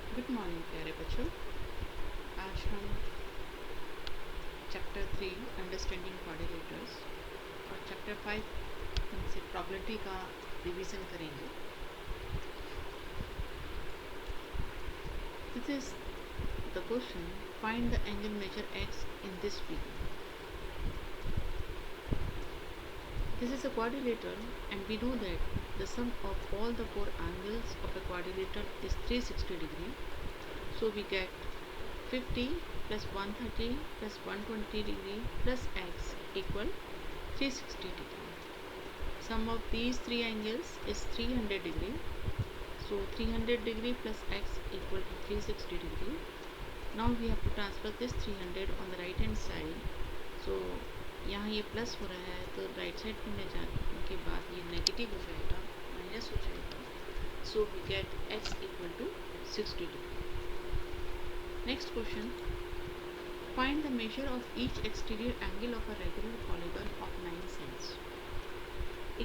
Good morning प्यारे बच्चों। आज हम चैप्टर 3 अंडरस्टैंडिंग कोऑर्डिनेटर्स और चैप्टर 5 से प्रोबेबिलिटी का रिवीजन करेंगे। This is the question, find the angle measure x in this figure. This is a quadrilateral and we know that the sum of all the four angles of a quadrilateral is 360 degree. So we get 50 plus 130 plus 120 degree plus x equal 360 degree. Sum of these three angles is 300 degree. So 300 degree plus x equal to 360 degree. Now we have to transfer this 300 on the right hand side. So यहाँ ये plus हो रहा है तो right side में ले जाने के बाद ये नेगेटिव हो जाएगा, माइनस हो जाएगा. So we get x equal to 60 degree. Next question, find the measure of each exterior angle of a regular polygon of 9 sides.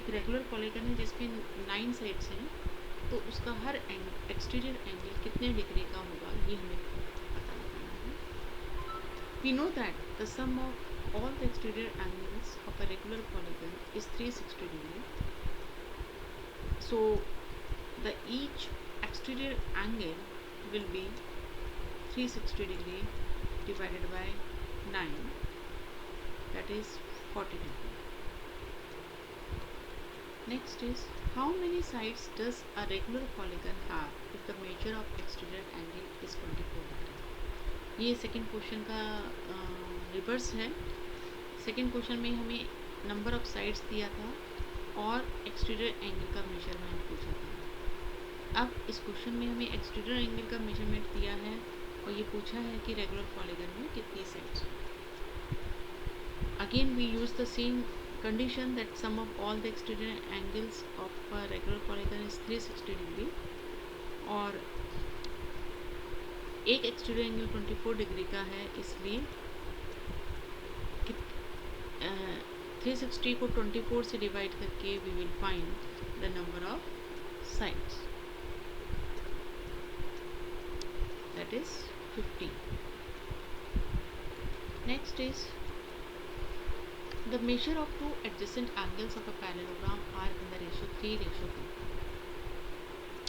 एक रेगुलर पॉलीगन है जिसके 9 साइड्स हैं, तो उसका हर एक्सटीरियर एंगल कितने डिग्री का होगा ये हमें पता लगाना है. We know that the sum of all the exterior angles of a regular polygon is 360 degree. So the each exterior angle will be 360 degree divided by 9, that is 40 degree. Next is, how many sides does a regular polygon have if the measure of exterior angle is 24 degree. ये second question का reverse है. Second question में हमें number of sides दिया था और exterior angle का measurement पूछा था. अब इस क्वेश्चन में हमें एक्सटीरियर एंगल का मेजरमेंट दिया है और ये पूछा है कि रेगुलर पॉलीगन में कितनी साइड्स हैं. Again we use the same condition that sum of all the exterior angles of regular polygon is 360 degree और एक एक्सटीरियर एंगल 24 डिग्री का है, इसलिए 360 को 24 से डिवाइड करके we will find the number of sides, that is 50. Next is the measure of two adjacent angles of a parallelogram are in the ratio 3:2.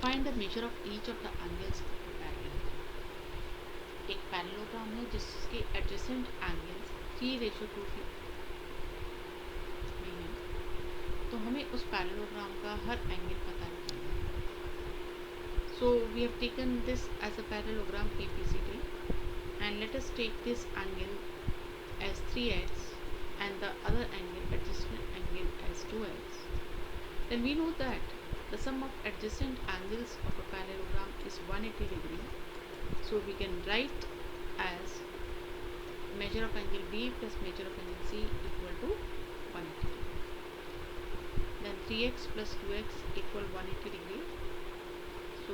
Find the measure of each of the angles of a parallelogram. एक parallelogram है जिसके adjacent angles 3:2 की, तो हमें उस parallelogram का हर angle पता लगाना है. So we have taken this as a parallelogram ABCD and let us take this angle as 3x and the other angle, adjacent angle, as 2x. Then we know that the sum of adjacent angles of a parallelogram is 180 degree. So we can write as measure of angle B plus measure of angle C equal to 180 degree. Then 3x plus 2x equal 180 degree. So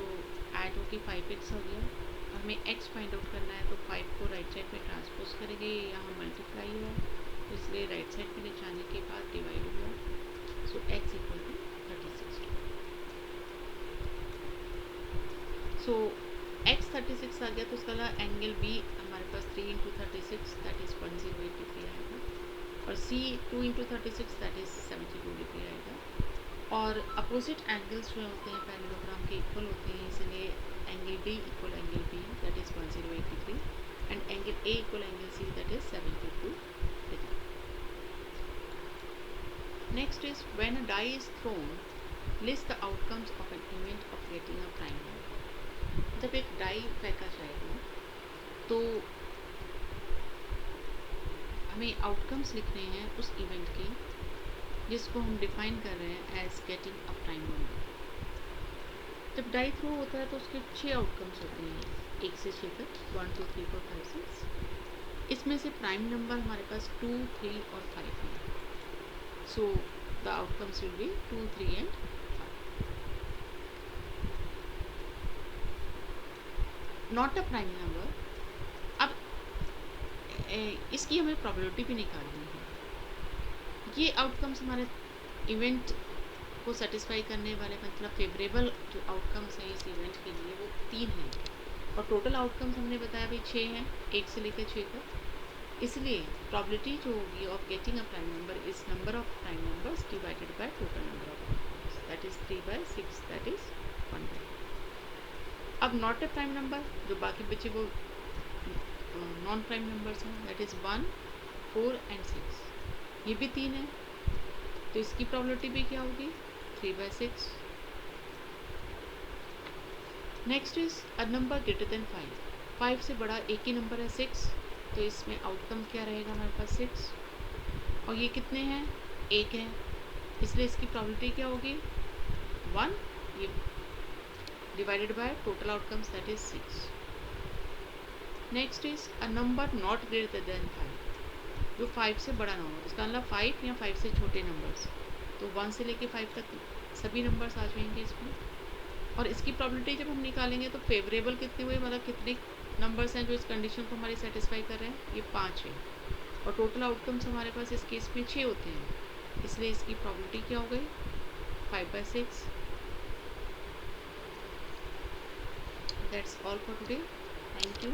add होके 5x हो गया. हमें x find out करना है तो 5 को right side में transpose करेंगे, यहाँ मल्टीप्लाई हुआ तो इसलिए राइट साइड में ले जाने के बाद डिवाइड हुआ. So x equal to 36. So x 36 आ गया तो उसका एंगल B हमारे पास 3 × 36 दैट इज़ 108 डिग्री आएगा और C 2 × 36 दैट इज़ 72 डिग्री आएगा. और अपोजिट एंगल्स जो होते हैं पैरेललोग्राम के इक्वल होते हैं, इसलिए angle D equal angle B that is 108 degree and angle A equal angle C that is 72 degree. Next is, when a die is thrown list the outcomes of an event of getting a prime number. जब एक die फेंका जाएगा तो हमें outcomes लिखने हैं उस event के जिसको हम डिफाइन कर रहे हैं as getting a prime number. जब डाई थ्रो होता है तो उसके 6 आउटकम्स होते हैं, 1 से 6 तक, 1 2 3 4 5 6. इसमें से प्राइम नंबर हमारे पास 2 3 और 5 है. So the outcomes will be 2 3 and 5. Not a prime number. अब इसकी हमें प्रोबेबिलिटी भी निकालनी है. ये आउटकम्स हमारे इवेंट को सेटिस्फाई करने वाले, मतलब फेवरेबल जो आउटकम्स हैं इस इवेंट के लिए, वो 3 हैं. और टोटल आउटकम्स हमने बताया भाई 6 हैं, 1 से लेकर 6 तक। इसलिए प्रॉबिलिटी जो होगी of getting a prime number is number of prime numbers divided by total number of outcomes, that is 3/6, that is 1/2। अब नॉट ए प्राइम नंबर, जो बाकी बचे वो नॉन प्राइम नंबर्स हैं, दैट इज 1, 4 एंड 6। ये भी 3 है, तो इसकी प्रॉबिलिटी भी क्या होगी 3/6। Next is a number greater than 5। 5 से बड़ा एक ही नंबर है 6, तो इसमें आउटकम क्या रहेगा हमारे पास 6। और ये कितने हैं, 1 है, इसलिए इसकी प्रॉबिलिटी क्या होगी 1, ये divided by total outcomes that is 6। Next is a number not greater than 5, जो 5 से बड़ा ना हो, इसका मतलब 5 या 5 से छोटे नंबर्स, तो 1 से लेके 5 तक सभी नंबर्स आ जाएंगे इसमें। और इसकी प्रॉबिलिटी जब हम निकालेंगे तो फेवरेबल कितने हुए, मतलब कितने नंबर्स हैं जो इस कंडीशन को हमारी सेटिस्फाई कर रहे हैं, ये 5 है। और टोटल आउटकम्स हमारे पास इस केस में 6 होते हैं, इसलिए इसकी प्रॉबिलिटी क्या हो गई 5/6। That's all for today, thank you.